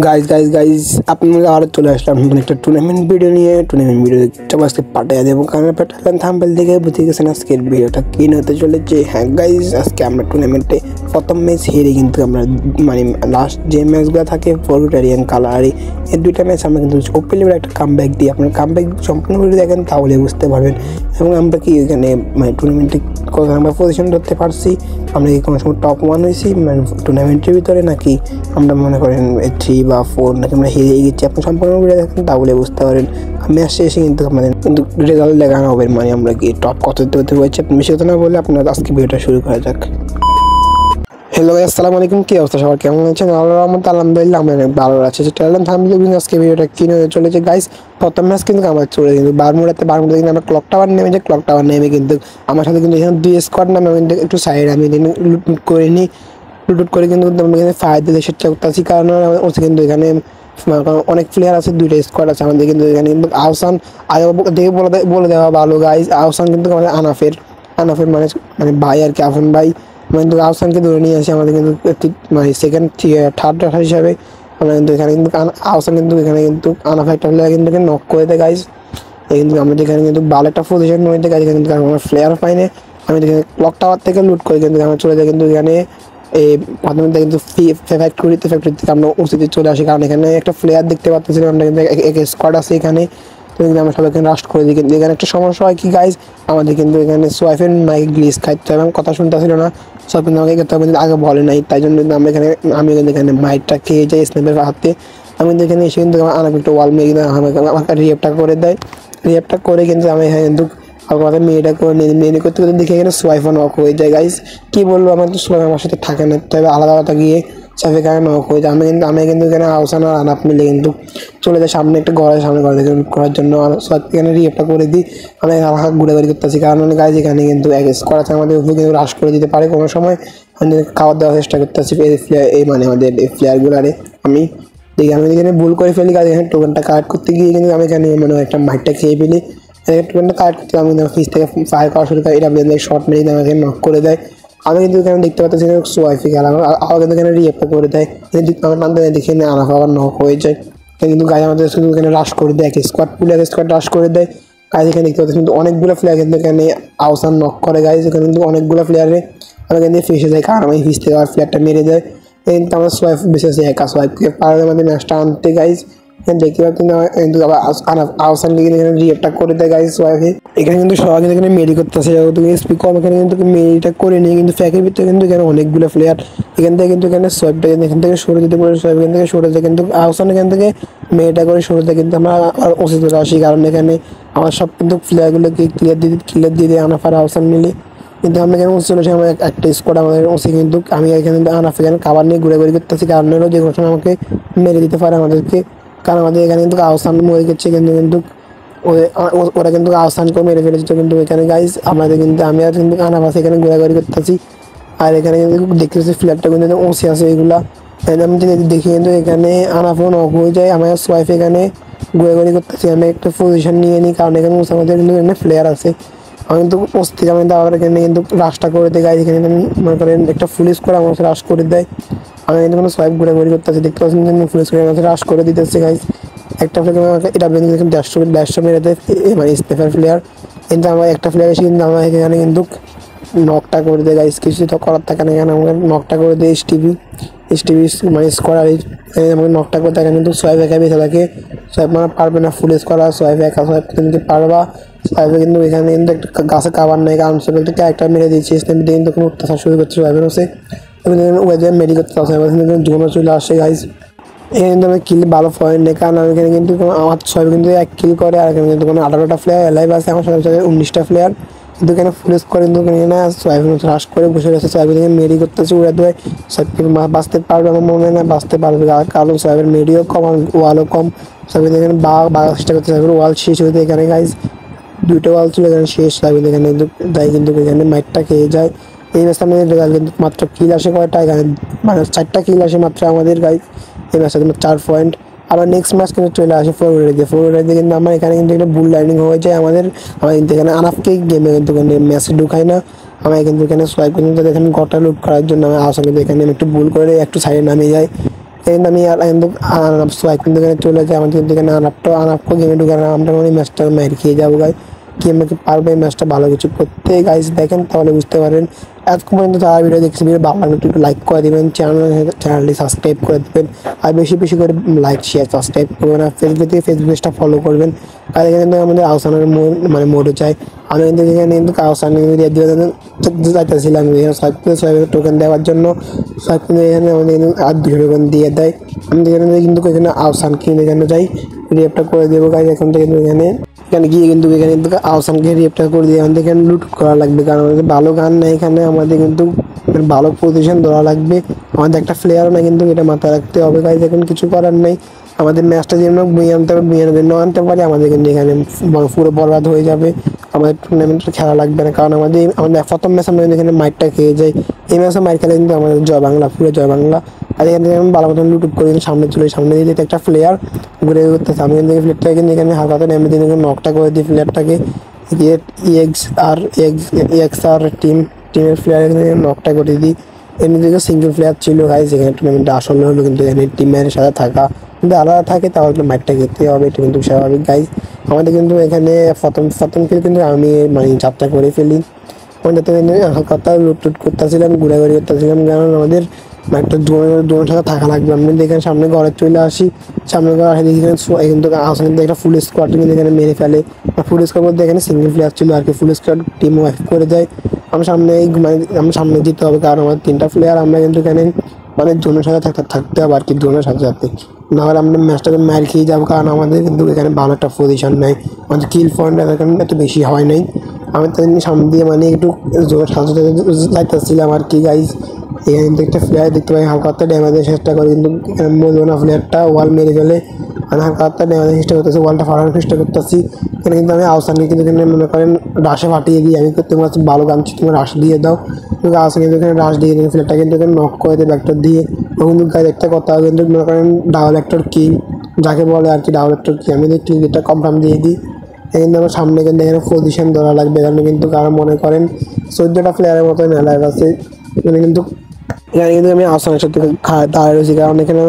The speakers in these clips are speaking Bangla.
গাইজ আপনারা আরও চলে আসলাম একটা টুর্নামেন্ট ভিডিও নিয়ে। টুর্নামেন্ট ভিডিও আজকে পাঠিয়ে দেবো, কারণ পাঠালাম থাম্বনেল দেখে বুঝে গেছেন আজকের ভিডিওটা কী হতে চলেছে। হ্যাঁ গাইজ, আজকে আমরা টুর্নামেন্টে প্রথম ম্যাচ হেরে কিন্তু আমরা মানে লাস্ট যে ম্যাচগুলো থাকে ফরুটারিয়ান কালারি, এই দুইটা ম্যাচ আমরা কিন্তু ওপেন লেভেলে একটা কামব্যাক দিই। আপনারা কামব্যাক সম্পূর্ণ করে দেখেন তাহলে বুঝতে পারবেন। এবং আমরা কি এখানে মানে টুর্নামেন্টে কখন আমরা পজিশন ধরতে পারছি, আমরা কি কোনো সময় টপ 1 হয়েছি মানে টুর্নামেন্টের ভিতরে, নাকি আমরা মনে করেন 3 বা 4 নাকি আমরা হেরে গেছি। আপনি সম্পূর্ণ ভিডিও দেখেন তাহলে বুঝতে পারেন। ম্যাচ শেষে কিন্তু আমাদের কিন্তু রেজাল্ট দেখানো হবে, মানে আমরা কি টপ কত হতে হয়েছে। আপনি বেশি কথা না বলে আপনার আজকে ভিডিওটা শুরু করা যাক। হ্যালো ভাই, আসসালামু আলাইকুম। কী অবস্থা সবার, কেমন আছেন? আল্লাহর রহমতে আলহামদুলিল্লাহ আমি অনেক ভালো আছি। চ্যানেল থামলে আজকে ভিডিওটা কিনে চলেছে গাইস। প্রথম ম্যাচ কিন্তু আমার চলে কিন্তু বারমুড়া কিন্তু আমরা ক্লক টাওয়ার নেমে কিন্তু আমার সাথে কিন্তু এখানে 2 স্কোয়াড নামে আমি একটু সাইড আমি লুট করে নিই। লুট করে কিন্তু আমরা এখানে ফায়ার দিতে চেষ্টা করতেছি, কারণ কিন্তু এখানে অনেক প্লেয়ার আছে, 2টা স্কোয়াড আছে আমাদের কিন্তু এখানে। কিন্তু আহসান আগে দেখে বলে দেওয়া ভালো গাইস, আহসান কিন্তু আমাদের আনাফের মানে মানে ভাই আর কি, আফন ভাই। কিন্তু আহসানকে ধরে নিয়ে আসি আমাদের কিন্তু মানে সেকেন্ড থার্ড রাখার হিসাবে। আমরা কিন্তু এখানে কিন্তু আহসান কিন্তু এখানে কিন্তু আনাফা একটা প্লেয়ার কিন্তু নক করে দেয় গাইস। কিন্তু আমাদের এখানে কিন্তু ভালো একটা পজিশন নিতে গাইজ, কিন্তু আমার প্লেয়ার পাইনি। আমি এখানে ক্লক টাওয়ার থেকে লুট করে কিন্তু আমরা চলে যাই কিন্তু এখানে এই প্রথমে কিন্তু ফ্যাক্টরিতে থেকে আমরা ওসিতে চলে আসি, কারণ এখানে একটা প্লেয়ার দেখতে পাচ্ছিলাম আমরা কিন্তু এক স্কোয়াড আছে এখানে। তো কিন্তু আমরা সবাইকে রাস্ট করে দিই। কিন্তু এখানে একটা সমস্যা হয় কি গাইজ, আমাদের কিন্তু এখানে সোয়াইফের মাইক গ্লিচ খাইতে এবং কথা শুনতেছিল না। সব কিন্তু আমাকে আগে বলে নাই, তাই জন্য কিন্তু আমরা আমি কিন্তু এখানে মাইকটা খেয়ে যাই স্ন্যাপের হাতে। আমি কিন্তু এখানে এসে কিন্তু আমার একটা ওয়াল মেয়ে কিন্তু আমাকে রিয়েপটা করে দেয়। রিয়েপটা করে কিন্তু আমি এখানে কিন্তু আমাদের মেয়েটা করে মেয়ে করতে করতে দেখে এখানে সোয়াইফা নক হয়ে যায় গাইজ। কী বলবো, আমার তো সোয়াইফ আমার সাথে থাকে না, তবে আলাদা আলাদা গিয়ে সোয়াইফের কারণে নক হয়ে যায়। আমি কিন্তু এখানে আহসান আর আনাপ মিলে কিন্তু চলে যায় সামনে একটা ঘরের সামনে ঘর থেকে করার জন্য। আর সোয়াইফ এখানে রিয়েপটা করে দিই। আমি হালকা ঘুরাঘুরি করতেছি, কারণ গাইজ এখানে কিন্তু এক স্কোয়াড আছে আমাদের উপরে, কিন্তু রাশ করে দিতে পারে কোনো সময়। আমি খাবার দেওয়ার চেষ্টা করতেছি এই মানে আমাদের এই প্লেয়ারগুলারে। আমি এখানে ভুল করে ফেলি, কাজ এখানে টোকেনটা কালেক্ট করতে গিয়ে কিন্তু আমি এখানে মানে একটা মাইটটা খেয়ে ফেলি। টোকেনটা কালেক্ট করতে আমি ফিস থেকে ফায়ার করা শুরু করি, এটা শর্ট মেরে আমাকে নক করে দেয়। আমি কিন্তু এখানে দেখতে পাচ্ছি সোয়াইফি খেলা আমার কিন্তু এখানে রিয়েপটা করে দেয়। আমার নাম দেখে আনাফা আবার নক হয়ে যায়। কিন্তু গায়ে আমাদের শুধু এখানে রাশ করে দেয়, এক স্কোয়াড রাশ করে দেয়। গাইজ এখানে দেখতে পাচ্ছি কিন্তু অনেকগুলো প্লেয়ার কিন্তু এখানে আহসান নক করে গাইজ, এখানে কিন্তু অনেকগুলো প্লেয়ারে আমার এখান থেকে ফেসে যায়, কারণ আমি ফিস থেকে আর প্লেয়ারটা মেরে যায়। কিন্তু আমার সোয়াইফ বেশি আছে, একা সোয়াইফকে পারে আমাদের ম্যাচটা আনতে গাইজ। দেখতে পাচ্ছি না, কিন্তু আবার আহসানকে কিন্তু এখানে রিয়েক্টটা করে দেয় গাইজ সোয়াইফে। এখানে কিন্তু সবাই কিন্তু এখানে মেরি করতেছে, যেহেতু এসপি কম এখানে কিন্তু মেরিটা করে নিয়ে কিন্তু ফ্যাকের ভিতরে কিন্তু এখানে অনেকগুলো প্লেয়ার এখান থেকে কিন্তু এখানে সোয়াইফটা এখান থেকে সরে যেতে পারে, সোয়াইফ এখান থেকে সরে যায়, কিন্তু আহসান এখান থেকে মেরিটা করে সরে যায়। কিন্তু আমরা ওসিতে আসি, কারণ এখানে আমার সব কিন্তু প্লেয়ারগুলোকে ক্লিয়ার দিয়ে দেয় আনাফার আহসান মিলে। কিন্তু আমরা এখানে চলে আসি, আমার একটা স্কোয়াড আমাদের ওসি, কিন্তু আমি এখানে আনাফ এখানে খাবার নিয়ে ঘুরে করতেছি, কারণ যে কোনো সময় আমাকে মেরে দিতে পারে আমাদেরকে। কারণ আমাদের এখানে কিন্তু আহসান মরে গেছে, কিন্তু ওরা কিন্তু আহসানকেও মেরে ফেলেছিল। কিন্তু এখানে গাইজ আমাদের কিন্তু আমি আর কিন্তু আনাফাস এখানে ঘোরাঘুরি করতেছি। আর এখানে কিন্তু দেখতেছি ফ্ল্যাটটা কিন্তু ওসি আছে এগুলা। আমি দেখি কিন্তু এখানে আনাফও নক হয়ে যায়, আমার সোয়াইফ এখানে ঘোরাঘুরি করতেছি। আমি একটা পজিশন নিয়ে নিই, কারণ এখানে আমাদের কিন্তু এখানে প্লেয়ার আছে। আমি কিন্তু অস্থির, আমি আবার এখানে কিন্তু রাশটা করে দেয় গাইজ। এখানে মনে করেন একটা পুলিশ করে আমার রাশ করে দেয়। আমি কিন্তু কোনো সোয়াইপ ঘোরাঘুরি করতেছি, দেখতে পাচ্ছি পুলিশ করে আমার রাশ করে দিতেছে গাইজ। একটা প্লেয়ার আমাকে এটা কিন্তু 150 মেরে দেয়, মানে স্টেফার প্লেয়ার। কিন্তু আমার একটা প্লেয়ার এসে কিন্তু আমার এখানে কিন্তু নকটা করে দেয় গাইজ, কিছু তো করার থাকে না। এখানে আমাকে নকটা করে দেয় এসটিভি মানে স্কোয়ার আমাকে নকটা করে থাকে, কিন্তু সোয়াইপ একা বেঁচে থাকে। সোয়াইপ মানে পারবে না ফুল স্কোয়ার, সোয়াইপ একা সোয়াইপ কিন্তু পারবা। সোয়াইপে কিন্তু এখানে কিন্তু একটা গাছে কাবার নেই, কারণ সোয়াইপ একটা ক্যারেক্টার মেরে দিয়েছে, স্টেমে কিন্তু কোনো অত্যাচার শুরু করছে সোয়াইপের হচ্ছে। আমি ওয়েদার মেডি করতে জোনও চলে আসে গাইজ। এখানে কিন্তু আমি কিল ভালো পয়েন্ট নেই, কারণ আমি এখানে কিন্তু আমার সোয়াইপ কিন্তু 1 কিল করে। আর এখানে কিন্তু কোনো 18টা প্লেয়ার লাইভ আছে, আমার সাথে 19টা প্লেয়ার। কিন্তু এখানে ফুল স্কোয়ার কিন্তু এখানে সোয়াইপ রাশ করে বসে গেছে, সোয়াইপ থেকে মেডি করতেছে উড়ে দেয়। সোয়াইপ বাঁচতে পারবে আমার মনে হয় না, বাঁচতে পারবে, কারণ সোয়াইপের মেডিও কম আর ওয়ালও কম। সোয়াইপ এখানে বাগার চেষ্টা করতে সোয়াইপের ওয়াল শেষ হয়েছে এখানে গাইজ, 2টা ওয়াল ছিল এখানে শেষ। সোয়াইপ এখানে কিন্তু তাই কিন্তু এখানে মাইটটা খেয়ে যায়। এই ম্যাচটা আমাদের কিন্তু মাত্র কিল আসে কয়টা, এখানে মানে 4টা কিল আসে মাত্র আমাদের গাইজ। এই ম্যাচটা কিন্তু 4 পয়েন্ট। আবার নেক্সট ম্যাচ কিন্তু চলে আসে ফরওয়ার্ডে কিন্তু আমার এখানে কিন্তু একটা বুল লাইনিং হয়ে যায় আমাদের কিন্তু এখানে আনাফকে গেমে কিন্তু ম্যাচে ঢুকাই না। আমার কিন্তু এখানে সোয়াইপ কিন্তু এখানে গটা লুট করার জন্য আমি আসা কিন্তু এখানে একটু ভুল করে একটু সাইডে নামিয়ে যাই। কিন্তু আমি কিন্তু আনাপ সোয়াইপ কিন্তু এখানে চলে যায় আমাদের কিন্তু এখানে আনাপকে গেমে ঢুকে আমরা মানে ম্যাচটা মার খেয়ে যাবো গাই। কি আমরা কি পারবো এই ম্যাচটা ভালো কিছু করতে গাইজ? দেখেন তাহলে বুঝতে পারেন। এতক্ষণ পর্যন্ত যারা ভিডিও দেখছি ভিডিও ভালো লাগলে একটু লাইক করে দেবেন, চ্যানেলটি সাবস্ক্রাইব করে দেবেন, আর বেশি বেশি করে লাইক শেয়ার সাবস্ক্রাইব করবেন, আর ফেসবুক থেকে ফেসবুক পেজটা ফলো করবেন। আর এখানে কিন্তু আমাদের আহসানের মানে মোডও চাই। আমি কিন্তু এখানে কিন্তু আহসান যাইতেছিলাম টোকেন দেওয়ার জন্য। সব কিন্তু এখানে আমাদের আর 200 টোকেন দিয়ে দেয়। আমি এখানে কিন্তু এখানে আহসান কিনে এখানে যাই, রিঅ্যাপটা করে দেবো গাইজ। এখন থেকে এখানে গিয়ে কিন্তু এখানে আহসানকে রিঅ্যাপটা করে দিয়ে আমাদের এখানে লুট করা লাগবে, কারণ আমাদের ভালো গান নেই এখানে, আমাদের কিন্তু ভালো পজিশন ধরা লাগবে, আমাদের একটা প্লেয়ারও না, কিন্তু এটা মাথায় রাখতে হবে গাইজ। এখন কিছু করার নেই, আমাদের ম্যাচটা যেন বইয়ে আনতে পারে, বইয়ে আনতে পারে, আমাদের কিন্তু এখানে পুরো বরবাদ হয়ে যাবে, আমাদের টুর্নামেন্টটা খেলা লাগবে না। কারণ আমাদের প্রথম ম্যাচ আমরা এখানে মাইটটা খেয়ে যাই, এই ম্যাচে মাইট খেলে কিন্তু আমাদের জয় বাংলা, পুরো জয় বাংলা। আর এখান থেকে আমি ভালো মতন লুটুপ করে সামনে চলে, সামনে দিয়ে একটা প্লেয়ার ঘুরে করতেছে, আমি কিন্তু প্লেয়ারটা কিন্তু এখানে হালকাতে নেমে দিয়ে নকটা করে দিই প্লেয়ারটাকে। এক্স আর টিমের প্লেয়ার নকটা করে দিই। এমনি থেকে সিঙ্গেল প্লেয়ার ছিল গাইজ এখানে টুর্নামেন্টটা আসলে হলো, কিন্তু এখানে টিমের সাথে থাকা যদি আলাদা থাকে তাহলে মাইটটা খেতে হবে, এটা কিন্তু স্বাভাবিক গাইজ। আমাদের কিন্তু এখানে প্রথম কিন্তু আমি মানে যাত্রা করে ফেলি, ওইটাতে কিন্তু হালকা লুট করতেছিলাম, ঘুরাঘুরি করতেছিলাম, কারণ আমাদের একটা দোনের সাথে থাকা লাগবে। আমি এখানে সামনে ঘরে চলে আসি, সামনে ঘরে আসে দেখি কিন্তু আসলে কিন্তু একটা ফুল স্কোয়াড কিন্তু এখানে মেরে ফেলে। ফুল স্কোয়াড বলতে এখানে সিঙ্গেল প্লেয়ার ছিল আর কি, ফুল স্কোয়াড টিম ওয়াইফ করে যায়। আমি সামনে যেতে হবে, কারণ আমার 3টা প্লেয়ার, আমরা কিন্তু এখানে মানে জোনের সাথে থাকতে হবে আর কি, জোনের সাথে নাহলে আমরা ম্যাচটাকে মার খেয়ে যাবো, কারণ আমাদের কিন্তু এখানে ভালো একটা পজিশন নেই, আমাদের কিল পয়েন্ট এখানে এত বেশি হয় নাই। আমি তাই সামনে দিয়ে মানে একটু জোরের সাথে যাইতেছিলাম আর কি গাইজ। এখানে কিন্তু একটা প্লেয়ার দেখতে পাই হালকা হাতে ড্যামেজের চেষ্টা করে, কিন্তু বলবো না প্লেয়ারটা ওয়াল মেরে ফেলে, আমি হালকা হাতে ড্যামেজের চেষ্টা করতেছি, ওয়ালটা ফাটানোর চেষ্টা করতেছি। এখানে কিন্তু আমি আহসানকে কিন্তু এখানে মনে করেন রাশে ফাটিয়ে দিই, আমি তোমার ভালো গান তুমি রাশ দিয়ে দাও, কিন্তু আহসান কিন্তু এখানে রাশ দিয়ে দিই, প্লেয়ারটা কিন্তু এখানে নক করে দেয় ব্যাক্টর দিয়ে। কিন্তু গাইজ একটা কথা কিন্তু মনে করেন ডাবল অ্যাক্টর কিং যাকে বলে আর কি, ডাবল অ্যাক্টর কিং, আমি দেখি এটা কনফার্ম দিয়ে দিই। কিন্তু আমার সামনে কিন্তু এখানে পজিশন ধরা লাগবে, এখানে কিন্তু কারণ মনে করেন 14টা প্লেয়ারের মতো মেলায় আছে, এখানে কিন্তু আমি আসামের সাথে দাঁড়িয়ে রয়েছি, কারণ এখানে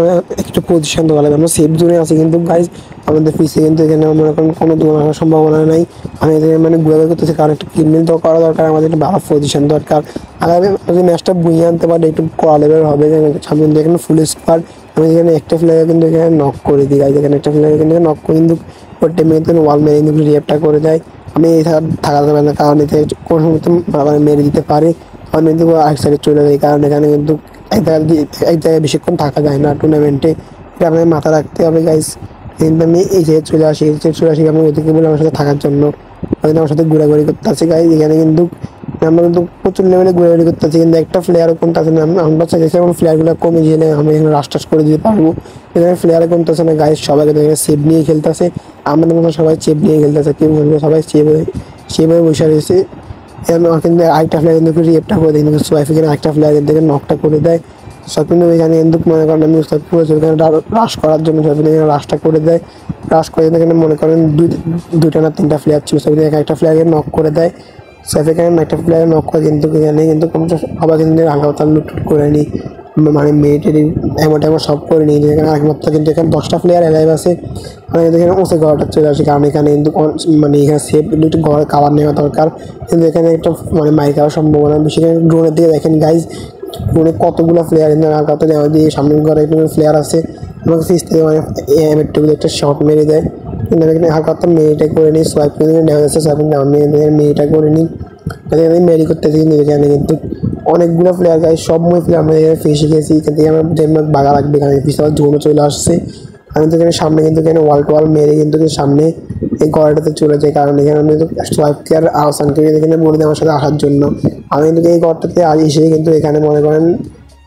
একটু পজিশন দেওয়া লাগবে, আমরা সেফ জোনে আছি। কিন্তু গাইজ আমাদের পিছিয়ে কিন্তু এখানে মনে করেন কোনো দোকান আসার সম্ভাবনা নাই, আমি এদের মানে ঘুরে করতেছি, কারণ একটু কিনমিল তো করা দরকার, আমাদের একটা ভালো পজিশন দরকার। আগামী যদি ম্যাচটা বুঝিয়ে আনতে পারে একটু কড়া লেভেল হবে, সামনে এখানে ফুল স্কোয়াড, আমি এখানে একটা প্লেয়ার কিন্তু এখানে নক করে দিই গাইজ, এখানে একটা প্লেয়ার কিন্তু নক করে কিন্তু ওর টিমে কিন্তু ওয়াল মেরে কিন্তু রিঅ্যাপটা করে দেয়। আমি এই থাকা যাবে না, কারণ এতে কোনো সময় মেরে দিতে পারে, আমি কিন্তু আরেক সাইডে চলে যাই, কারণ এখানে কিন্তু এক জায়গায় বেশিক্ষণ থাকা যায় না টুর্নামেন্টে, এটা আপনাকে মাথায় রাখতে হবে গাইজ। কিন্তু আমি এই জায়গায় চলে আসি, আমি ওদেরকে বলে আমার সাথে থাকার জন্য, ওই আমার সাথে ঘোরাঘুরি করতে আসি গাইজ। এখানে কিন্তু আমরা কিন্তু প্রচুর লেভেলে ঘোরাঘুরি করতে আছি, কিন্তু একটা প্লেয়ারও কমতেছে না, আমরা চাইছি এখন প্লেয়ারগুলো কমে গেলে আমি এখানে রাশ করে দিতে পারবো। এখানে প্লেয়ারে কমতেছে না গাইজ, সবাই কিন্তু এখানে সেভ নিয়ে খেলতেছে, আমাদের মতো সবাই চেপ নিয়ে খেলতেছে, কেউ সবাই সেভাবে বসে রয়েছে। কিন্তু আরেকটা প্লেয়ার কিন্তু রিঅ্যাপটা করে দেয়, কিন্তু সোয়াইফিকের আরেকটা প্লেয়ার কিন্তু নকটা করে দেয়। সব কিন্তু এখানে কিন্তু মনে করেন আমি এখানে রাশ করার জন্য সব এখানে রাশটা করে দেয়, রাশ করে এখানে মনে করেন দুইটা না 3টা প্লেয়ার ছিল, সব একটা প্লেয়ারকে নক করে দেয়, সব এখানে একটা প্লেয়ার নক করে, কিন্তু এখানে কিন্তু সবাই কিন্তু হালকা লুট করে নিই, মানে মিলিটারি এমন সব করে নিই। এখানে একমাত্র কিন্তু এখানে 10টা প্লেয়ার অ্যালাইভ আছে, মানে এখানে ওসে ঘরটা চলে আসে, কারণ এখানে কিন্তু মানে এখানে সেফ দুটো ঘর খাবার নেওয়া দরকার, কিন্তু এখানে একটা মানে মাইক খাওয়ার সম্ভাবনা বেশি। ড্রোনের দিকে দেখেন গাইজ, ড্রোনে কতগুলো প্লেয়ার কিন্তু হালকাতে নেওয়া দিয়ে সামনের ঘরে একটু প্লেয়ার আছে, আমাকে ফিস থেকে মানে একটু একটা শট মেরে দেয়, কিন্তু আমি এখানে হালকা মেরিটা করে নিই, সোয়াইপ করে নেওয়া যাচ্ছে, সোয়াইপ মেরিটা করে নিই, আমি মেরি করতেছি। কিন্তু এখানে কিন্তু অনেকগুলো প্লেয়ার গাইজ, সব প্লেয়ার আমরা এখানে ফেসে গেছি, এখান থেকে আমার জন্য বাগা লাগবে, এখানে পিছনে জোনে চলে আসছে। আমি তো এখানে সামনে কিন্তু এখানে ওয়াল টু ওয়াল মেরে কিন্তু সামনে এই ঘরটাতে চলে যাই, কারণ এখানে আমি সোয়াইপকে আর আহসানকে এখানে বলে দিই আমার সাথে আসার জন্য। আমি কিন্তু এই ঘরটাতে এসে কিন্তু এখানে মনে করেন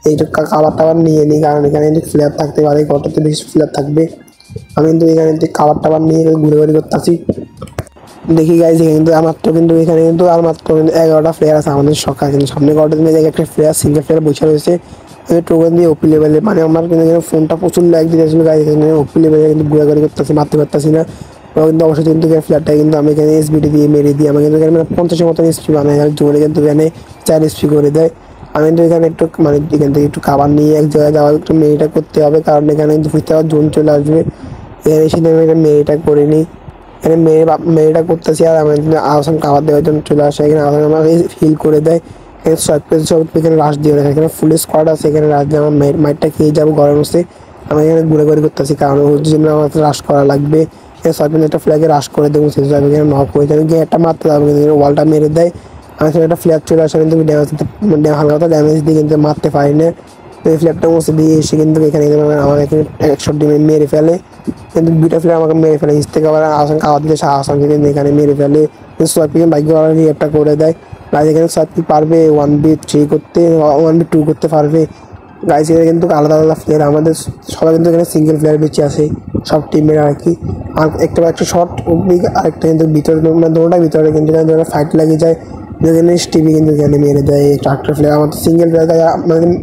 এইটুকু খাবার টাবার নিয়ে নিই, কারণ এখানে কিন্তু ফ্লেয়ার থাকতে পারে, এই ঘরটাতে বেশি ফ্লেয়ার থাকবে। আমি কিন্তু এখানে খাবার টাবার নিয়ে ঘুরে করতেছি। দেখি গাইজ কিন্তু আমার তো কিন্তু এখানে কিন্তু আর মাত্র 11টা প্লেয়ার আছে আমাদের সকাল, কিন্তু সামনে ঘরটাতে একটা প্লেয়ার সিঙ্গেল প্লেয়ার বসে রয়েছে, টোকেন দিয়ে ওপি লেভেলে, মানে আমার কিন্তু এখানে ফোনটা প্রচুর লাইক দিতেছিল গাইজ, এখানে ওপি লেভেলে কিন্তু ঘোরাঘুরি করতেছি, মারতে পারতেছি না। কিন্তু অবশ্যই কিন্তু ফ্ল্যাটটা কিন্তু আমি এখানে এসবিটি দিয়ে মেরে দিই, আমাকে কিন্তু এখানে 50-এর মতন এসপি বানায়, জোরে কিন্তু এখানে 4 এসপি করে দেয়। আমি কিন্তু এখানে একটু মানে এখান থেকে একটু খাবার নিয়ে এক জায়গায় যাওয়ার একটু মেরিটা করতে হবে, কারণ এখানে কিন্তু বুঝতে পারছি জোন চলে আসবে। এখানে এসে আমি এখানে মেরিটা করে নিই। এখানে মেরিটা করতেছি আর আমার আসাম খাবার দেওয়ার জন্য চলে আসে। এখানে আসাম আমাকে হিল করে দেয়। এখানে সব এখানে রাশ দিয়ে রাখে, এখানে ফুল স্কোয়াড আছে, এখানে রাশ দিয়ে আমার মাইটটা খেয়ে যাবো গরম হচ্ছে। আমি এখানে ঘুরে করতেছি, কারণ ওর জন্য আমার রাশ করা লাগবে। এখানে সব একটা ফ্ল্যাগে রাশ করে দেবো, শেষ যাবে এখানে নক হয়ে যাবে, গিয়ে একটা মারতে যাবো কিন্তু ওয়ালটা মেরে দেয়। আমি সেখানে একটা ফ্ল্যাগ চলে আসে, কিন্তু হালকা ড্যামেজ দিয়ে কিন্তু মারতে পারি না। তো এই ফ্ল্যাগটা মুছে দিয়ে এসে কিন্তু এখানে আমার এখানে 100 ডিমে মেরে ফেলে, কিন্তু দুইটা ফ্ল্যাগ আমাকে মেরে ফেলে। নিচ থেকে আবার আসাম খাওয়া দিলে আসামকে কিন্তু এখানে মেরে ফেলে, কিন্তু সোয়াইপিকে ভাগ্য একটা করে দেয়। গাইজ এখানে সোয়াইপি পারবে 1v3 করতে, 1v2 করতে পারবে। গাইজ এখানে কিন্তু আলাদা আলাদা প্লেয়ার, আমাদের সবাই কিন্তু এখানে সিঙ্গেল প্লেয়ার বেঁচে আসে সব টিমের আর কি। আর একটা শর্ট আরেকটা কিন্তু ভিতরে, মানে দুটোটা ভিতরে কিন্তু ফাইট লেগে যায়। যেখানে টিভি কিন্তু এখানে মেরে দেয় 4টা প্লেয়ার, আমাদের সিঙ্গেল প্লেয়ার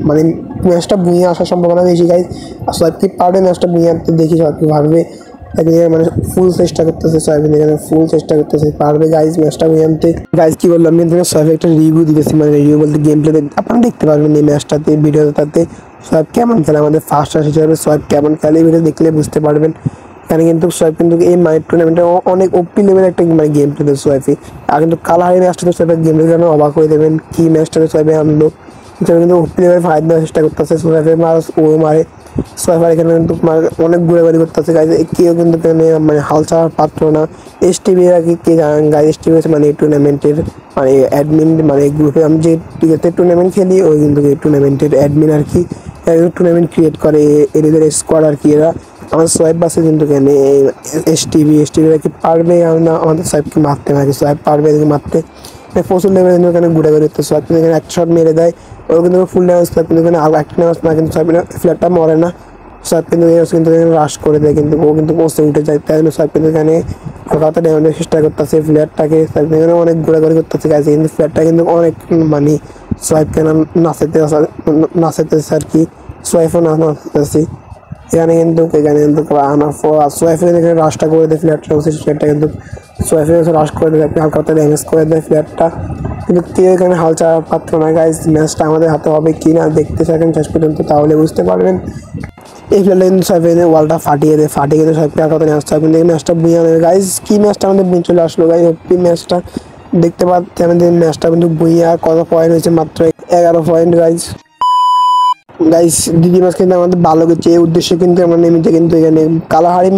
মানে ম্যাচটা বুঁয়ে আসার সম্ভাবনা বেশি গাইজ। আর সোয়াইপি পারবে ম্যাচটা বুঁয়ে আনতে, দেখি সোয়াইপি পারবে। মানে ফুল চেষ্টা করতেছে সোয়াইবিন, এখানে ফুল চেষ্টা করতেছে, পারবে গাইজ ম্যাচটা বুঝে আনতে। গাইজ কি বললাম, কিন্তু সোয়াইব একটা রিভিউ দিতেছি, মানে রিভিউ বলতে গেম প্লে আপনারা দেখতে পারবেন এই ম্যাচটাতে, ভিডিওটাতে সোয়াইব কেমন খেলে, আমাদের ফার্স্ট আস হিসাবে সোয়াইব কেমন খেলে এই ভিডিও দেখলে বুঝতে পারবেন। এখানে কিন্তু সোয়াইব কিন্তু এই মাইট টুর্নামেন্টে অনেক ওপি লেভেল একটা মানে গেম প্লে সোয়াইফি। আর কিন্তু কালাহারি ম্যাচটাতে সোয়াইবের গেম প্লে অবাক হয়ে দেবেন, কি ম্যাচটাতে সোয়াইবে আনলো। এখানে কিন্তু ওপি লেভেল ফাইট দেওয়ার চেষ্টা করতেছে, সোয়াইফের ও মারে। সোয়াইফার এখানে কিন্তু অনেক ঘুরে করতেছে গাইজ, কেউ কিন্তু মানে হাল ছাড়ার পাত্র না। এসটিভি আর কি কে জানেন গাইজ, এসটিভি হচ্ছে মানে এই টুর্নামেন্টের মানে অ্যাডমিন, মানে গ্রুপে আমি যে টুর্নামেন্ট খেলি ওই কিন্তু এই টুর্নামেন্টের অ্যাডমিন আর কি। টুর্নামেন্ট ক্রিয়েট করে এদের স্কোয়াড আর কি এরা। আমাদের সোয়াইপ বাসে কিন্তু কেন এসটিভি আর কি পারবে আমাদের সোয়াইপকে মারতে, নাকি সোয়াইপ পারবে এদিকে মারতে। প্রচুর লেভেল কিন্তু এখানে ঘুরে হচ্ছে, সোয়াইপ কিন্তু এখানে একটা শট মেরে দেয়, ও কিন্তু ফুল ড্যামেজ করে, কিন্তু এখানে একটা ড্যামেজ না, কিন্তু সোয়াইপ ফ্ল্যাটটা মরে না। সোয়াইপ কিন্তু এখানে রাশ করে দেয়, কিন্তু ও কিন্তু পোস্টে উঠে যায়, তাই জন্য সোয়াইপ কিন্তু এখানে হালকা ড্যামেজের চেষ্টা করতেছে ফ্ল্যাটটাকে। এখানে অনেক ঘোরাঘুরি করতেছে গাইছে, কিন্তু ফ্ল্যাটটা কিন্তু অনেক মানে সোয়াইপকে নাচাইতেছে আর কি, সোয়াইফও নাচাইতেছি। এখানে কিন্তু আনার পর সোয়াইফের এখানে রাশটা করে দেয় ফ্ল্যাটটা কিন্তু সোয়াইফের রাশ করে দেয়, হালকা ড্যামেজ করে দেয় ফ্ল্যাটটা, কিন্তু কেউ এখানে হাল ছাড়ার পাত্র না গাইজ। ম্যাচটা আমাদের হাতে হবে কি না দেখতে থাকেন শেষ পর্যন্ত, তাহলে বুঝতে পারবেন। এই ফ্ল্যাটটা কিন্তু সোয়াইফের ওয়ালটা ফাটিয়ে কিন্তু সোয়াইফকে হালকা ম্যাচটা কিন্তু এই ম্যাচটা বুঝে আনে গাইজ। কি ম্যাচটা আমাদের বুঝে চলে আসলো গাইজ, ওপি ম্যাচটা দেখতে পাচ্ছি আমাদের ম্যাচটা কিন্তু বুঝে। আর কত পয়েন্ট হয়েছে, মাত্র 11 পয়েন্ট গাইজ। গাইস দিদি মাছ কিন্তু আমাদের ভালো করছে, এই উদ্দেশ্যে কিন্তু আমরা নেমেছে কিন্তু এখানে কালাহারি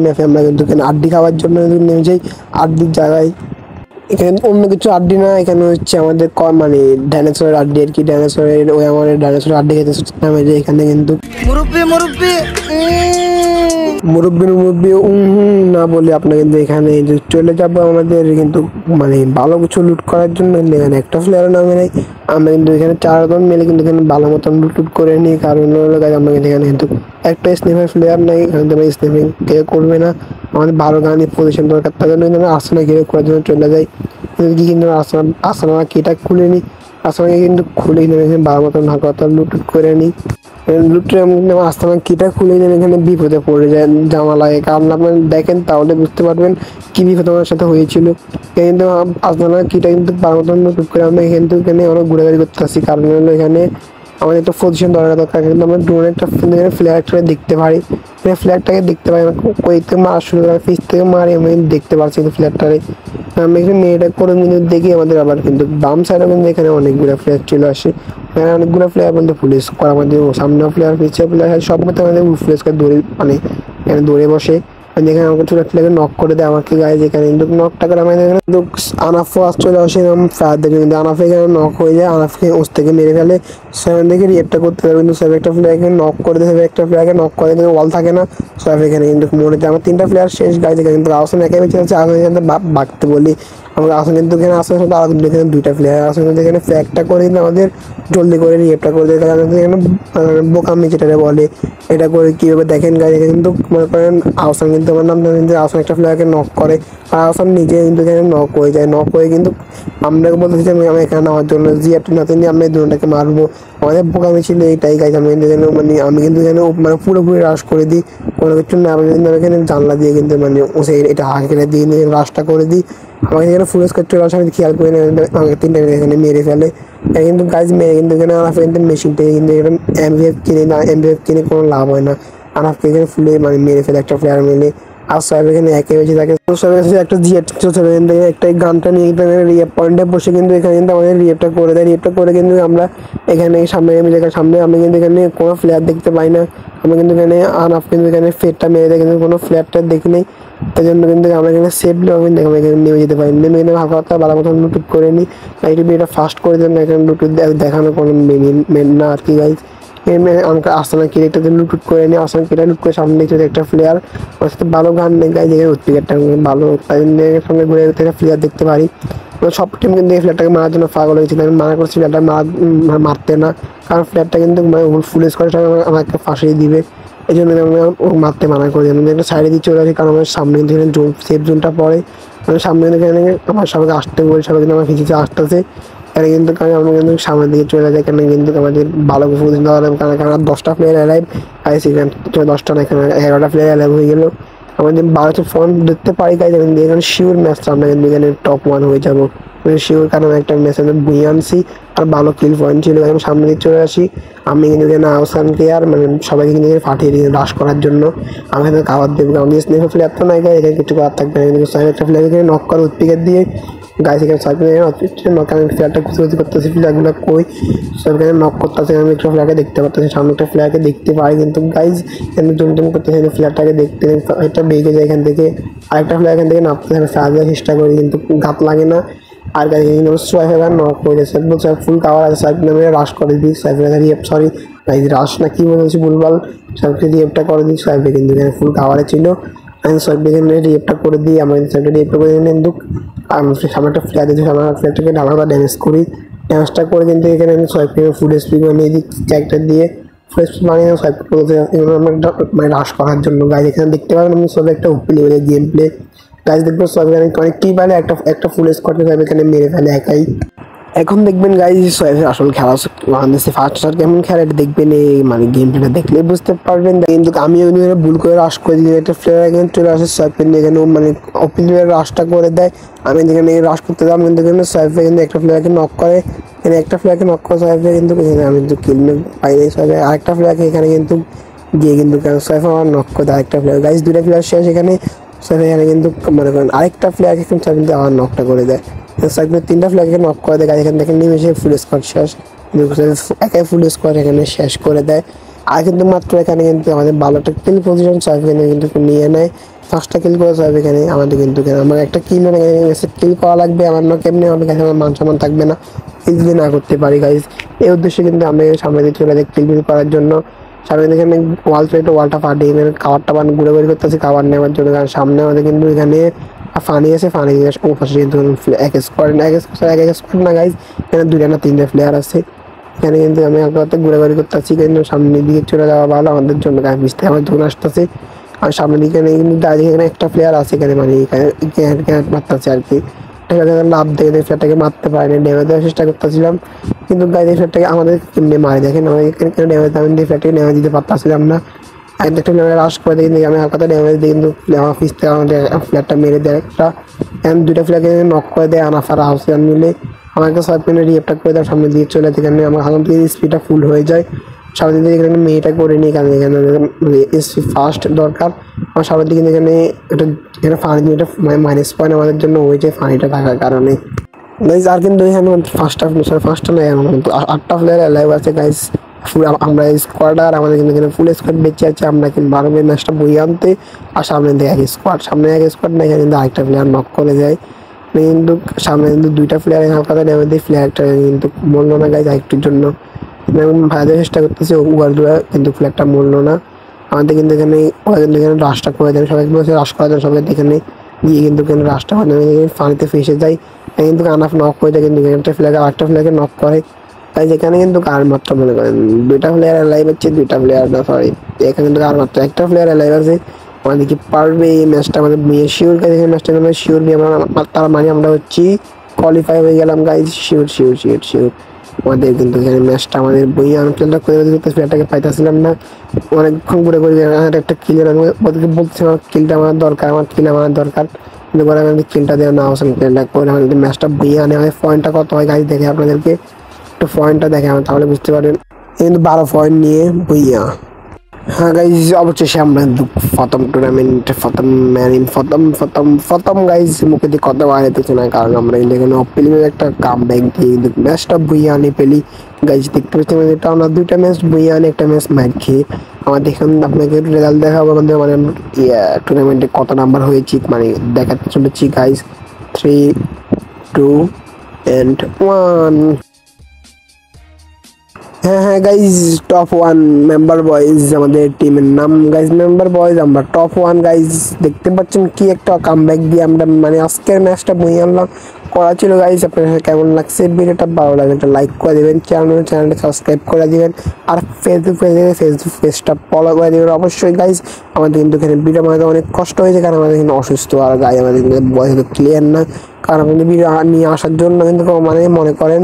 ম্যাপে আমরা কিন্তু এখানে আড্ডি খাওয়ার জন্য নেমে যাই আড্ডির জায়গায়। এখানে অন্য কিছু আড্ডি না, এখানে হচ্ছে আমাদের মানে ডাইনোসরের আড্ডি আর কি। ডাইনোসরের ওই আমাদের ডাইনোসরের আড্ডি খেতে নামে যায় এখানে কিন্তু মুরব্বী না বলে আপনার কিন্তু এখানে চলে যাবো আমাদের কিন্তু মানে ভালো কিছু লুট করার জন্য। এখানে একটা প্লেয়ার নামে নেই, আমরা কিন্তু এখানে 4 জন মিলে কিন্তু এখানে ভালো মতন লুট করে নিই, কারণ হলো আমরা কিন্তু এখানে কিন্তু একটা স্নেপার প্লেয়ার নেই, এখানে তো স্নেপিং কেউ করবে না। আমাদের ভালো গানের পজিশন দরকার, তার জন্য কিন্তু আসানা ঘিরে করার জন্য চলে যাই। কিন্তু আসানা কেটা খুলে নিই, আসানাকে কিন্তু খুলেই নেবে ভালো মতন হালকা লুট করে নিই। লুটে আস্তানা কিটা খুলে দেন, এখানে বিপদে পড়ে যায় জামা লাগে, কারণ আপনারা দেখেন তাহলে বুঝতে পারবেন কি বিপদ আমার সাথে হয়েছিল। কিন্তু আস্তানা কিটা কিন্তু মতন লুট করে আমরা কিন্তু এখানে অনেক ঘুরাঘুরি করতে আসি, কারণ হলো এখানে আমাদের একটা পজিশন দরকার, কিন্তু আমরা ড্রোনে একটা ফ্ল্যাগটাকে দেখতে পারি, ফ্ল্যাগটাকে দেখতে পাই, কই থেকে মারা শুরু করে পিস থেকে মারি আমি দেখতে পাচ্ছি কিন্তু ফ্ল্যাগটারে। আমি এখানে মেয়েটা করে কিন্তু দেখি আমাদের আবার কিন্তু বাম সাইডে কিন্তু এখানে অনেকগুলো ফ্ল্যাগ চলে আসে, এখানে অনেকগুলো প্লেয়ার বলতে পুলিশ করা আমাদের সামনে প্লেয়ার পিছিয়ে প্লেয়ার সব মধ্যে আমাদের পুলিশকে দৌড়ে মানে এখানে দৌড়ে বসে। যেখানে আমাকে ছোটো প্লেয়ারকে নক করে দেয় আমাকে গায়ে, যেখানে কিন্তু নকটা করে আমাদের এখানে কিন্তু আনাফও চলে আসে ফায়ার দেখে, কিন্তু আনাফে এখানে নক হয়ে যায়, আনাফকে ওস থেকে মেরে ফেলে। সেভেন দেখে রিয়েক্টটা করতে পারবে, কিন্তু সেভেন একটা প্লেয়ারকে নক করে দেয়, একটা প্লেয়ারকে নক করে কিন্তু ওয়াল থাকে না। সব এখানে কিন্তু মনে হয় আমার 3টা প্লেয়ার শেষ গায়ে, যেখানে কিন্তু আসলে একে বেঁচে আছে, আগে কিন্তু বাগতে বলি আমরা আসলে, কিন্তু এখানে আসার সাথে আর কিন্তু এখানে 2টা প্লেয়ার আসলে কিন্তু এখানে ফ্যাকটা করে কিন্তু আমাদের জলদি করে রিয়েক্টটা করে দেয়, কারণ এখানে বোকামি যেটা বলে এটা করে কীভাবে দেখেন গায়ে, কিন্তু মনে করেন আহসান কিন্তু আমার নাম কিন্তু আহসান একটা প্লেয়ারকে নক করে, আর আহসান নিজে কিন্তু এখানে নক হয়ে যায়, নক হয়ে কিন্তু আমরা বলতেছি যে আমি এখানে নেওয়ার জন্য জিয়ারটি না তিনি আমরা এই দুটাকে মারবো, আমাদের বোকামি ছিল এইটাই গাইজ। আমি কিন্তু এখানে মানে আমি কিন্তু এখানে মানে পুরোপুরি রাশ করে দিই, কোনো কিছু না আমি কিন্তু এখানে জানলা দিয়ে কিন্তু মানে এটা হাঁকে দিয়ে রাশটা করে দিই। আমাকে এখানে ফুল স্কোয়াড চলে আসে, আমি খেয়াল করে আমাকে 3টা এখানে মেরে ফেলে। কিন্তু গাইজ মেরে কিন্তু এখানে আনাফ কিন্তু মেশিন থেকে কিন্তু এখানে এমভিএফ কিনে না, এমভিএফ কিনে কোনো লাভ হয় না। আনাফকে এখানে ফুলে মানে মেরে ফেলে একটা প্লেয়ার মিলে। আর সাহেব এখানে একে বেঁচে থাকে। তো সাহেবের কাছে একটা জিএট এখান থেকে একটা গানটা নিয়ে কিন্তু রিয়েপ পয়েন্টে বসে কিন্তু এখানে কিন্তু আমাদের রিয়েপটা করে দেয়। রিয়েপটা করে কিন্তু আমরা এখানে সামনে সামনে আমি কিন্তু এখানে কোনো প্লেয়ার দেখতে পাই না। আমি কিন্তু এখানে আনাফ কিন্তু এখানে ফেটটা মেরে দেয়, কিন্তু কোনো প্লেয়ারটা দেখি নেই। তাই জন্য কিন্তু আমরা এখানে সেফ কিন্তু আমরা এখানে নেমে যেতে পারি। নেমে কিন্তু হালকা ভালো মতো লুটুট করে নিই। একটু এটা ফাস্ট করে দেন, এখানে লুটুট দেখানো কোনো মেন না আর কি গাইজ। আমাকে আসানা কিরেকটাতে লুট করে নিয়ে আসানা কিরে লুট করে সামনে দেখতে একটা প্লেয়ার ওর সাথে ভালো গান নেই গাই, যেখানে উৎপিকারটা ভালো তাই সামনে ঘুরে থেকে প্লেয়ার দেখতে পারি। সব টিম কিন্তু এই ফ্ল্যাটটাকে মারার জন্য পাগল হয়েছিল। আমি মানা করছি ফ্ল্যাটটা মারতে না, কারণ ফ্ল্যাটটা কিন্তু ফুল স্কোয়ার আমাকে ফাঁসিয়ে দিবে। এই জন্য আমি ও মারতে মানা করি। আমি একটা সাইডে দিয়ে চলে আসি, কারণ আমার সামনে কিন্তু এখানে সেফ জোনটা পড়ে। আমি সামনে এখানে আমার সবাইকে আসতে বলি, সবাই কিন্তু আমার ফিজিতে আসতেছে। এখানে কিন্তু আমরা কিন্তু সামনের দিকে চলে যাই, এখানে কিন্তু আমাদের ভালো পজিশন দেওয়া হবে, কারণ 10টা প্লেয়ার অ্যালাইভ আইসি, এখানে 10টা না, এখানে 11টা প্লেয়ার অ্যালাইভ হয়ে গেল। আমাদের 12টা ফোন দেখতে পারি গাইজ, কিন্তু এখানে শিওর ম্যাচটা আমরা কিন্তু এখানে টপ 1 হয়ে যাবো শিওর, কারণ একটা ম্যাচ আমি বুঝে আনছি আর ভালো কিল পয়েন্ট ছিল। আমি সামনে দিকে চলে আসি, আমি কিন্তু এখানে আহসানকে আর মানে সবাইকে কিন্তু এখানে পাঠিয়ে দিই রাশ করার জন্য। আমি এখানে খাবার দেবো, আমাদের স্নেহ প্লেয়ার তো নাই গায়ে, এখানে কিছু করার থাকবে না। কিন্তু একটা প্লেয়ার এখানে নক করে উৎপিকের দিয়ে গাইজ, এখানে নক আমি প্লেয়ারটা খুঁজে করতেছি, প্লেয়ারগুলো কই সব এখানে নক করতেছে। আমি একটা প্লেয়ারকে দেখতে পাচ্ছি, সামনে একটা প্লেয়ারকে দেখতে পাই, কিন্তু গাইজ এখানে জুম করতেছে প্লেয়ারটাকে দেখতে, একটা বেগে যায় এখান থেকে। আরেকটা প্লেয়ার এখান থেকে নামতে সাহায্যের চেষ্টা করি, কিন্তু গাত লাগে না। আর গাড়ি সোয়াইফ এবার নক করে দিয়েছে, বলছে ফুল কাভার আছে, সাইফ নামে রাশ করে দিই। সাইফের রিয়েপ সরি ভাই রাশ না কি বলেছি ভুলভাল, সাইফকে রিয়েপটা করে দিই। সাইফে কিন্তু এখানে ফুল কাভারে ছিল, আমি সাইফকে এখানে রিয়েপটা করে দিই। আমার সাইফটা রিয়েপটা করে দিই, কিন্তু আমি সামনে একটা ফ্ল্যাট দিয়েছি, আমার ফ্ল্যাটটাকে ঢালা ড্যামেজ করি। ড্যামেজটা করে কিন্তু এখানে আমি সাইফকে ফুল স্পিড বানিয়ে দিই ক্যারেক্টার দিয়ে, ফুল স্পিড বানিয়ে সাইফ করে এগুলো আমার মানে রাশ করার জন্য। গাড়ি এখানে দেখতে পাবেন আমি সব একটা উপি লেভেলের গেম প্লে গাইজ দেখবো সব অনেক কি পারে একটা ফুল স্কোয়াড এখানে মেরে ফেলে একাই। এখন দেখবেন গাইজ সোয়েফের আসল খেলা বাংলাদেশে ফার্স্ট স্টার কেমন খেলে এটা দেখবেন, এই মানে গেম প্লেটা দেখলে বুঝতে পারবেন। কিন্তু আমি ভুল করে রাশ করে দিই, একটা প্লেয়ার এখানে চলে আসে সোয়েফ এখানে মানে অপি প্লেয়ার রাশটা করে দেয়। আমি যেখানে রাশ করতে যাই কিন্তু এখানে সোয়েফে কিন্তু একটা প্লেয়ারকে নক করে, এখানে একটা প্লেয়ারকে নক করে সোয়েফে, কিন্তু আমি কিন্তু কিল পাই নাই সোয়েফে। আরেকটা প্লেয়ারকে এখানে কিন্তু গিয়ে কিন্তু সোয়েফে আমার নক করে দেয় আরেকটা প্লেয়ার। গাইজ 2টা প্লেয়ার শেষ এখানে। এখানে কিন্তু মনে করেন আরেকটা প্লেয়ারকে কিন্তু আবার নকটা করে দেয়, 3টা প্লেয়ারকে নক করে দেয়। এখান থেকে নিমেষে ফুল স্কোয়াড শেষ, একাই ফুল স্কোয়াড এখানে শেষ করে দেয়। আর কিন্তু মাত্র এখানে কিন্তু আমাদের ভালো একটা কিল পজিশন সাহেব এখানে কিন্তু নিয়ে নেয়, 5টা কিল করে সাহেব এখানে আমাদের কিন্তু আমার একটা কিল কিল করা লাগবে, আমার না কেমনি আমার কাছে আমার মান সম্মান থাকবে না ইজিলি না করতে পারি গাইজ। এই উদ্দেশ্যে কিন্তু আমি সামনে দিয়ে চলে যাই কিল করার জন্য। সামনে থেকে আমি ওয়ালটা ফাটিয়ে এখানে খাবারটা ঘুরে ঘুরে করতেছি খাবার নেওয়ার জন্য, কারণ সামনে আমাদের কিন্তু এখানে ফানি আছে, ফানি ওপাশে কিন্তু এক স্কোয়াড না গাইজ, এখানে 2টা না 3টা প্লেয়ার আছে। এখানে কিন্তু আমি হালকা ঘুরে ঘুরে করতেছি, কিন্তু সামনের দিকে চলে যাওয়া ভালো আমাদের জন্য, গায়ে মিশতে আমার জন্য আসতেছে। আর সামনের দিকে কিন্তু দাঁড়িয়ে এখানে একটা প্লেয়ার আছে এখানে, মানে এখানে মারতেছে আর কি। লাভ দেখে ফ্ল্যাটটাকে মারতে পারিনি, ড্যামেজ দেওয়ার চেষ্টা করতেছিলাম, কিন্তু গাইজ এই ফ্ল্যাটটাকে আমাদের কেমনি মারে দেখেন, আমাদের এখানে ড্যামেজ আমি ফ্ল্যাটটাকে ড্যামেজ দিতে পারতেছিলাম না। একটা রাশ করে দিই, আমি হালকাতে ড্যামেজ দিই, কিন্তু আমার পিস থেকে আমাদের ফ্ল্যাটটা মেরে দেয় একটা, এখন 2টা ফ্ল্যাটকে নক করে দেয় আনাফার হাউসিয়ান মিলে। আমাকে 6 মিনিট রিয়েপটা করে দেওয়ার সামনে দিয়ে চলে যায়, এখানে আমার হালকা থেকে স্পিডটা ফুল হয়ে যায়। সামনে দিকে এখানে মেয়েটা করে নিই, কারণ এখানে স্পিড ফাস্ট দরকার। আমার সামনের দিকে এখানে এখানে ফানি এটা মাইনাস পয়েন্ট আমাদের জন্য হয়েছে ফানিটা থাকার কারণে গাইজ। আর কিন্তু এখানে 5টা নয়, এখন কিন্তু 8টা প্লেয়ার অ্যালাইভ আছে গাইজ। আমরা স্কোয়াডার আমাদের কিন্তু এখানে ফুল স্কোয়াড বেঁচে আছে, আমরা কিন্তু 12 ম্যাচটা বই আনতে। আর সামনে দিয়ে এক স্কোয়াড না, এখানে কিন্তু আরেকটা প্লেয়ার নক করে যায়, কিন্তু সামনে কিন্তু 2টা প্লেয়ার হালকা ড্যামেজ দিয়ে প্লেয়ারটা কিন্তু মরলো না গাইজ আরেকটির জন্য। ভাইদের চেষ্টা করতেছে উগারদুরা, কিন্তু প্লেয়ারটা মরলো না আমাদের। কিন্তু এখানে ওরা কিন্তু এখানে রাশটা করে দেয়, সবাই বলছে রাশ করা যায়, সবাই এখানে গিয়ে কিন্তু এখানে রাশটা করে পানিতে ফেসে যায়, কিন্তু আনাফ নক করে দেয়। কিন্তু একটা প্লেয়ার আরেকটা প্লেয়ারকে নক করে, তাই যেখানে কিন্তু কার মাত্র মনে করেন 2টা প্লেয়ার অ্যালাইভ আছে, 2টা প্লেয়ার না সরি এখানে কিন্তু কার মাত্র একটা প্লেয়ার অ্যালাইভ আছে। আমাদের কি পারবে এই ম্যাচটা, আমাদের শিওর গাইজ এই ম্যাচটা আমরা শিওর তার মানে আমরা হচ্ছি কোয়ালিফাই হয়ে গেলাম গাইজ, শিওর। আমাদের কিন্তু এখানে ম্যাচটা আমাদের বই আনপ্লেনটা করে দিতে প্লেয়ারটাকে পাইতেছিলাম না, অনেকক্ষণ ঘুরে একটা কিলের আমি ওদেরকে বলতেছি আমার কিলটা আমার দরকার, আমার কিল আমার দরকার। এবার আমাদের কিলটা দেওয়া না হোসেন কিলটা করে আমাদের ম্যাচটা বিয়ে আনে হয়। পয়েন্টটা কত হয় গাইজ দেখে আপনাদেরকে একটু পয়েন্টটা দেখে আমার, তাহলে বুঝতে পারেন। কিন্তু 12 পয়েন্ট নিয়ে বইয়া। হ্যাঁ গাইজ অবশেষে আমরা প্রথম টুর্নামেন্ট প্রথম গাইজ মুখে দিয়ে কথা বাড়াইতেছে না, কারণ আমরা কিন্তু এখানে অপিলিমের একটা কাম ব্যাক দিয়ে কিন্তু ম্যাচটা বইয়া আনি পেলি। গাইজ দেখতে পাচ্ছি আমাদের টানা 2টা ম্যাচ বইয়া আনি, একটা ম্যাচ ম্যাচ খেয়ে। আমাদের এখানে আপনাকে রেজাল্ট দেখাবো আমাদের মানে টুর্নামেন্টে কত নাম্বার হয়েছি মানে দেখাতে চলেছি গাইজ। 3, 2 and 1। হ্যাঁ গাইজ টপ 1 মেম্বার বয়েজ আমাদের টিমের নাম গাইজ, মেম্বার বয়েজ আমরা টপ 1 গাইজ। দেখতে পাচ্ছেন কি একটা কামব্যাক দিয়ে আমরা মানে আজকের ম্যাচটা বই আনলাম করা ছিল গাইজ। আপনার কেমন লাগছে ভিডিওটা? ভালো লাগলে একটা লাইক করে দেবেন, চ্যানেলটা সাবস্ক্রাইব করে দিবেন, আর ফেসবুক পেজটা ফলো করে দেবেন অবশ্যই গাইজ। আমাদের কিন্তু এখানে ভিডিও বানাতে অনেক কষ্ট হয়েছে, কারণ আমাদের এখানে অসুস্থ আর গাই আমাদের বয়স ক্লিয়ার না, কারণ আমাদের ভিডিও নিয়ে আসার জন্য কিন্তু মানে মনে করেন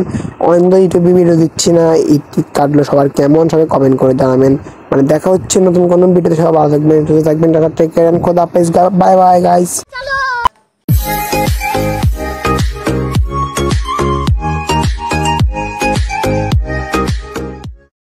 অনেক ইউটিউবে ভিডিও দিচ্ছি না। ঈদ কাটলো সবার কেমন, সবাই কমেন্ট করে জানাবেন। মানে দেখা হচ্ছে নতুন কোনো ভিডিওতে, সবাই ভালো থাকবেন, সুস্থ থাকবেন, টাটা, টেক কেয়ার, খোদা হাফেজ, বাই বাই গাইস।